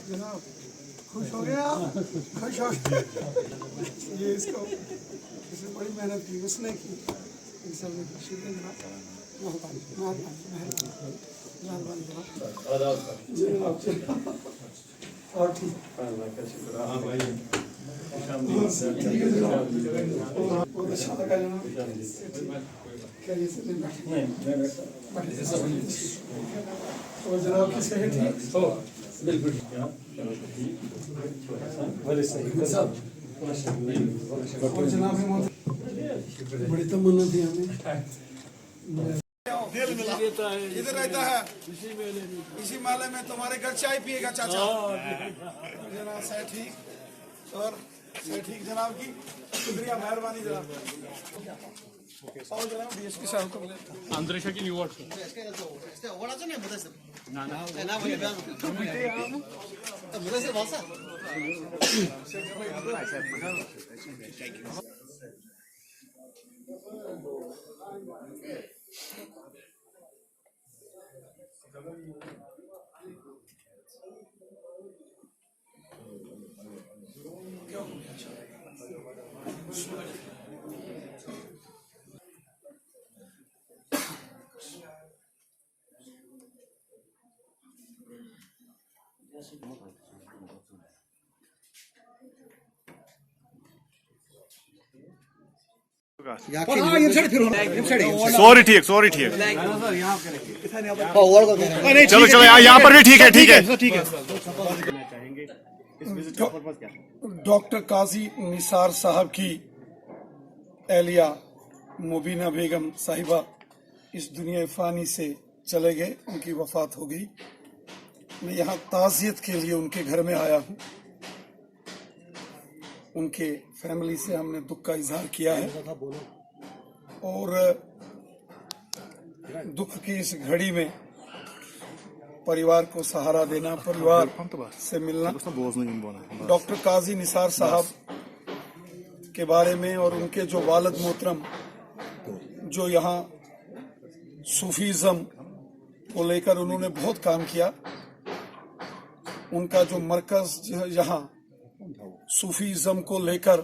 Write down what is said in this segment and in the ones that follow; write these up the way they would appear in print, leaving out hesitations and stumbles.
जनाब खुश हो गया, खुश हो गया। ये इसको इसने बड़ी मेहनत की, उसने की, इन सब ने शुक्रिया जनाब, मेहरबानी मेहरबानी जनाब और ठीक बहुत अच्छा लगा जनाब। क्या ये सब और जनाब की सेहत ठीक? बिल्कुल और जनाब बड़ी तमन्ना थी हमें, इधर रहता है इसी माले में, तुम्हारे घर चाय पिएगा चाचा। जनाब से ठीक और से ठीक जनाब की शुक्रिया, मेहरबानी जनाब। और जनाब DSP साहब को मिले Andrzejaki nie łatwo. सॉरी ठीक चलो चलो यहाँ पर भी ठीक है डॉक्टर काजी निसार साहब की एहलिया मुबीना बेगम साहिबा इस दुनिया फ़ानी से चले गए, उनकी वफात हो गई। मैं यहाँ ताज़ियत के लिए उनके घर में आया हूँ। उनके फैमिली से हमने दुख का इजहार किया है और दुख की इस घड़ी में परिवार को सहारा देना, परिवार से मिलना, डॉक्टर काजी निसार साहब के बारे में और उनके जो वालिद मोहतरम जो यहाँ सूफीज़म को लेकर उन्होंने बहुत काम किया, उनका जो मरकज यहाँ सूफीज़म को लेकर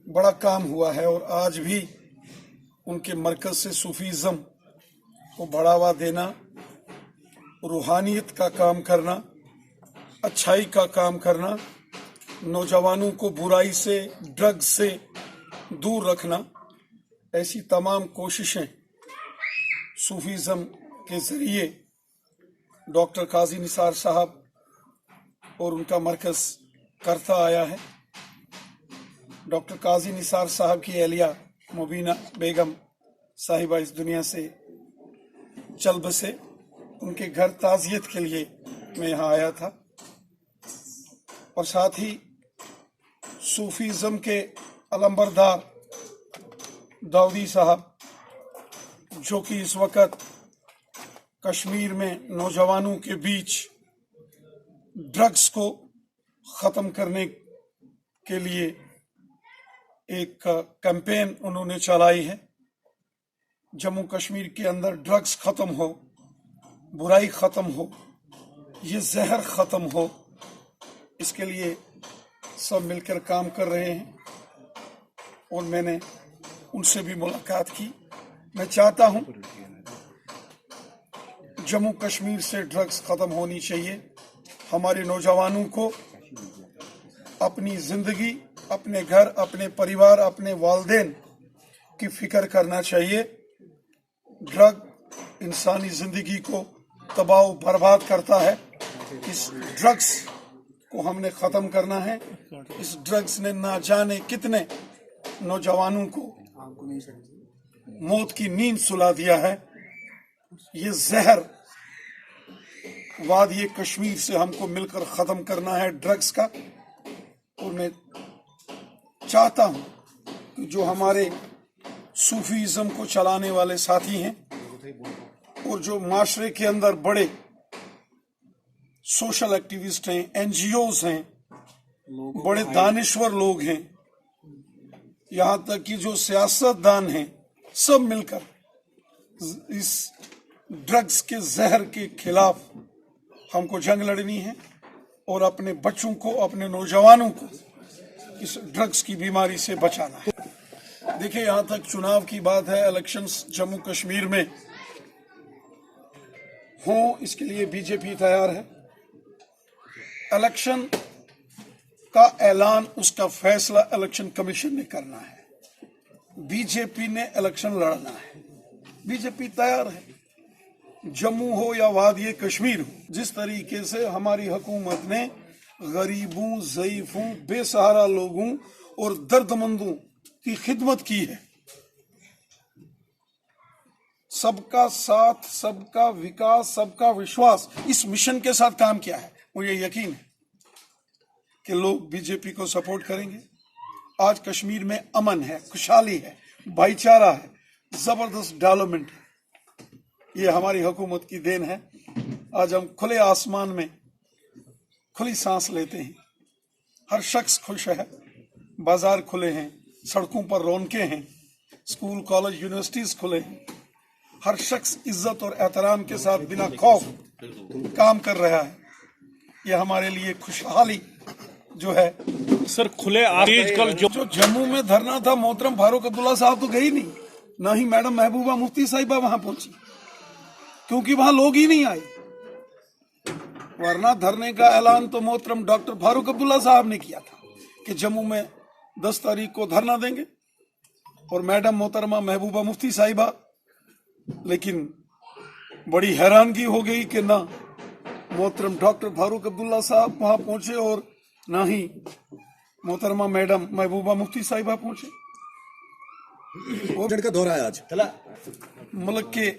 बड़ा काम हुआ है और आज भी उनके मरकज से सूफीज़म को बढ़ावा देना, रूहानियत का काम करना, अच्छाई का काम करना, नौजवानों को बुराई से, ड्रग्स से दूर रखना, ऐसी तमाम कोशिशें सूफीज़म के ज़रिए डॉक्टर काजी निसार साहब और उनका मरकज़ करता आया है। डॉक्टर काजी निसार साहब की एहलिया मुबीना बेगम साहिबा इस दुनिया से चल बसे। उनके घर ताज़ियत के लिए मैं यहाँ आया था और साथ ही सूफीज़म के अलंबरदार दाऊदी साहब जो कि इस वक्त कश्मीर में नौजवानों के बीच ड्रग्स को ख़त्म करने के लिए एक कैंपेन उन्होंने चलाई है। जम्मू कश्मीर के अंदर ड्रग्स ख़त्म हो, बुराई ख़त्म हो, ये जहर ख़त्म हो, इसके लिए सब मिलकर काम कर रहे हैं और मैंने उनसे भी मुलाकात की। मैं चाहता हूं जम्मू कश्मीर से ड्रग्स ख़त्म होनी चाहिए। हमारे नौजवानों को अपनी ज़िंदगी, अपने घर, अपने परिवार, अपने वालिदैन की फ़िक्र करना चाहिए। ड्रग इंसानी ज़िंदगी को तबाह बर्बाद करता है। इस ड्रग्स को हमने ख़त्म करना है। इस ड्रग्स ने ना जाने कितने नौजवानों को मौत की नींद सुला दिया है। ये जहर वादिये कश्मीर से हमको मिलकर ख़त्म करना है ड्रग्स का। और मैं चाहता हूँ जो हमारे सूफीज़म को चलाने वाले साथी हैं और जो माशरे के अंदर बड़े सोशल एक्टिविस्ट हैं, एनजीओज हैं, बड़े दानिश्वर लोग हैं, यहाँ तक कि जो सियासतदान हैं, सब मिलकर इस ड्रग्स के जहर के खिलाफ हमको जंग लड़नी है और अपने बच्चों को, अपने नौजवानों को इस ड्रग्स की बीमारी से बचाना है। देखिए, यहाँ तक चुनाव की बात है, इलेक्शंस जम्मू कश्मीर में हो, इसके लिए बीजेपी तैयार है। इलेक्शन का ऐलान, उसका फैसला इलेक्शन कमीशन ने करना है। बीजेपी ने इलेक्शन लड़ना है, बीजेपी तैयार है। जम्मू हो या वादी कश्मीर हो, जिस तरीके से हमारी हुकूमत ने गरीबों, ज़ईफों, बेसहारा लोगों और दर्दमंदों की खिदमत की है, सबका साथ, सबका विकास, सबका विश्वास, इस मिशन के साथ काम किया है, मुझे यकीन है कि लोग बीजेपी को सपोर्ट करेंगे। आज कश्मीर में अमन है, खुशहाली है, भाईचारा है, जबरदस्त डेवलपमेंट है। ये हमारी हुकूमत की देन है। आज हम खुले आसमान में खुली सांस लेते हैं, हर शख्स खुश है, बाजार खुले हैं, सड़कों पर रौनकें हैं, स्कूल, कॉलेज, यूनिवर्सिटीज खुले हैं, हर शख्स इज्जत और एहतराम के साथ बिना खौफ काम कर रहा है। ये हमारे लिए खुशहाली जो है। सर, खुले आजकल जो जम्मू में धरना था, मोहतरम फारूक अब्दुल्ला साहब तो गई नहीं, ना ही मैडम महबूबा मुफ्ती साहिबा वहां पहुंची, क्योंकि वहां लोग ही नहीं आए। वरना धरने का ऐलान तो मोहतरम डॉक्टर फारूक अब्दुल्ला साहब ने किया था कि जम्मू में 10 तारीख को धरना देंगे, और मैडम मोहतरमा महबूबा मुफ्ती साहिबा, लेकिन बड़ी हैरानगी हो गई कि ना मोहतरम डॉक्टर फारूक अब्दुल्ला साहब वहां पहुंचे और ना ही मोहतरमा मैडम महबूबा मुफ्ती साहिबा पहुंचे। का दौरा है आज मुल्क के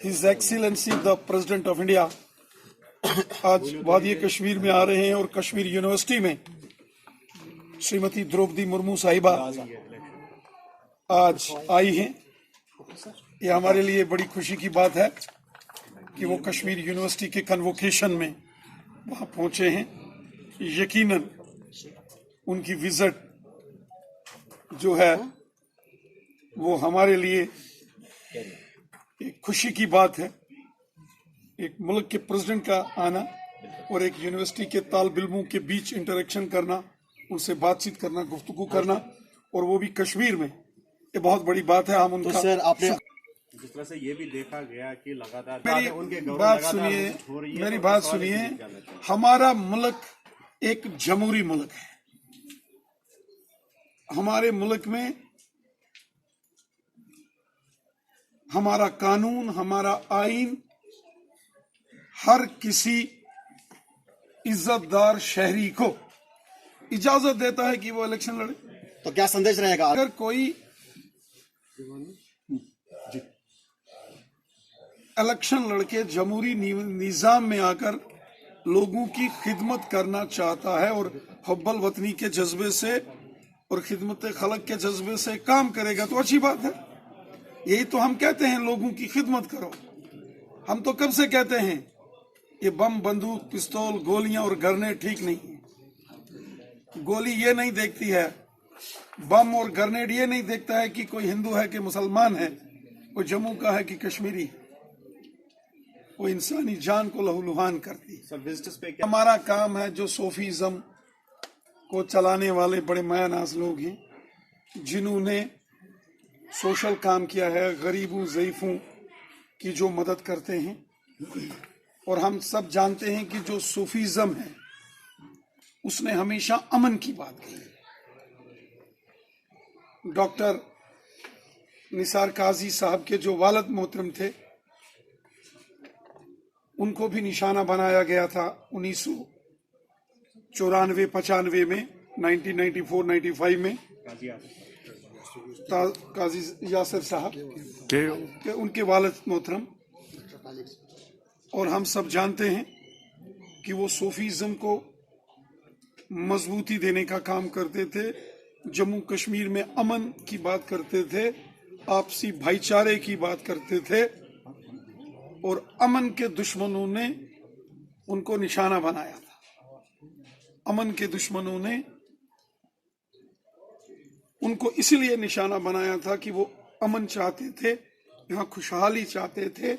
his excellency the president of India आज वादी कश्मीर में आ रहे हैं, और कश्मीर यूनिवर्सिटी में श्रीमती द्रौपदी मुर्मू साहिबा आज आई हैं। ये हमारे लिए बड़ी खुशी की बात है कि वो कश्मीर यूनिवर्सिटी के कन्वोकेशन में वहां पहुंचे हैं। यकीनन उनकी विजिट जो है वो हमारे लिए एक खुशी की बात है। एक मुल्क के प्रेसिडेंट का आना और एक यूनिवर्सिटी के तालिब इल्मों के बीच इंटरेक्शन करना, उनसे बातचीत करना, गुफ्तगू करना, और वो भी कश्मीर में, ये बहुत बड़ी बात है। हम उनका तो सर, आपने जिस तरह से ये भी देखा गया कि लगातार मेरी बात सुनिए, हमारा मुल्क एक जमहूरी मुल्क है। हमारे मुल्क में हमारा कानून, हमारा आइन हर किसी इज्जतदार शहरी को इजाजत देता है कि वो इलेक्शन लड़े। तो क्या संदेश रहेगा? अगर कोई इलेक्शन लड़के जमहूरी निजाम में आकर लोगों की खिदमत करना चाहता है और हुब्बुल वतनी के जज्बे से और खिदमत खलक के जज्बे से काम करेगा तो अच्छी बात है। यही तो हम कहते हैं, लोगों की खिदमत करो। हम तो कब से कहते हैं ये बम, बंदूक, पिस्तौल, गोलियां और ग्रेनेड ठीक नहीं है। गोली ये नहीं देखती है, बम और ग्रेनेड ये नहीं देखता है कि कोई हिंदू है कि मुसलमान है, कोई जम्मू का है कि कश्मीरी। वो इंसानी जान को लहूलुहान करती है। हमारा काम है, जो सूफीज़म को चलाने वाले बड़े मायानाज लोग हैं, जिन्होंने सोशल काम किया है, गरीबों, ज़ईफों की जो मदद करते हैं, और हम सब जानते हैं कि जो सूफीज़म है उसने हमेशा अमन की बात की। डॉक्टर निसार काजी साहब के जो वालिद मोहतरम थे, उनको भी निशाना बनाया गया था 1994-95 में, 1994-95 में काजी यासिर साहब के उनके वालिद मोहतरम। और हम सब जानते हैं कि वो सूफीज़म को मजबूती देने का काम करते थे, जम्मू कश्मीर में अमन की बात करते थे, आपसी भाईचारे की बात करते थे, और अमन के दुश्मनों ने उनको निशाना बनाया था। अमन के दुश्मनों ने उनको इसलिए निशाना बनाया था कि वो अमन चाहते थे, यहाँ खुशहाली चाहते थे,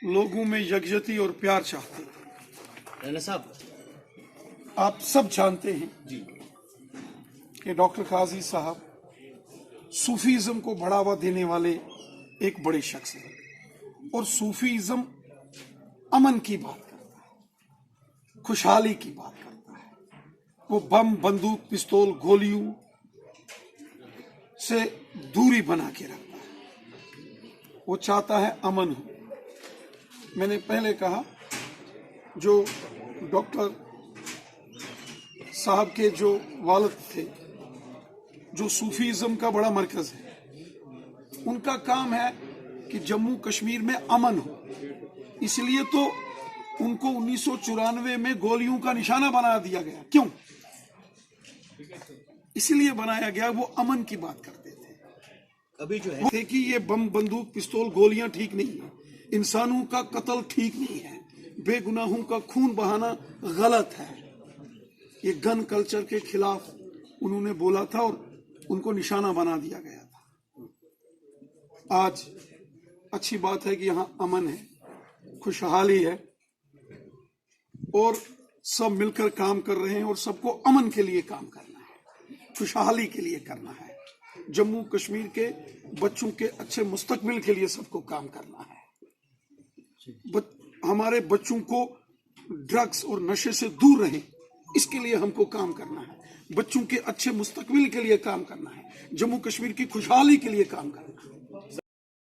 लोगों में यकजहती और प्यार चाहते थे। राणा साहब, आप सब जानते हैं कि डॉक्टर काजी साहब सूफीज्म को बढ़ावा देने वाले एक बड़े शख्स हैं, और सूफीज्म अमन की बात करता है, खुशहाली की बात करता है। वो बम, बंदूक, पिस्तौल, गोलियों से दूरी बना के रखता है। वो चाहता है अमन हो। मैंने पहले कहा, जो डॉक्टर साहब के जो वालिद थे, जो सूफीज्म का बड़ा मरकज है, उनका काम है कि जम्मू कश्मीर में अमन हो। इसलिए तो उनको 1994 में गोलियों का निशाना बना दिया गया। क्यों? इसलिए बनाया गया, वो अमन की बात करते थे। अभी जो है थे कि ये बम, बंदूक, पिस्तौल, गोलियां ठीक नहीं है, इंसानों का कत्ल ठीक नहीं है, बेगुनाहों का खून बहाना गलत है। ये गन कल्चर के खिलाफ उन्होंने बोला था और उनको निशाना बना दिया गया था। आज अच्छी बात है कि यहाँ अमन है, खुशहाली है, और सब मिलकर काम कर रहे हैं, और सबको अमन के लिए काम करना है, खुशहाली के लिए करना है, जम्मू कश्मीर के बच्चों के अच्छे मुस्तकबिल के लिए सबको काम करना है। हमारे बच्चों को ड्रग्स और नशे से दूर रहें, इसके लिए हमको काम करना है। बच्चों के अच्छे मुस्तकबिल के लिए काम करना है, जम्मू कश्मीर की खुशहाली के लिए काम करना है।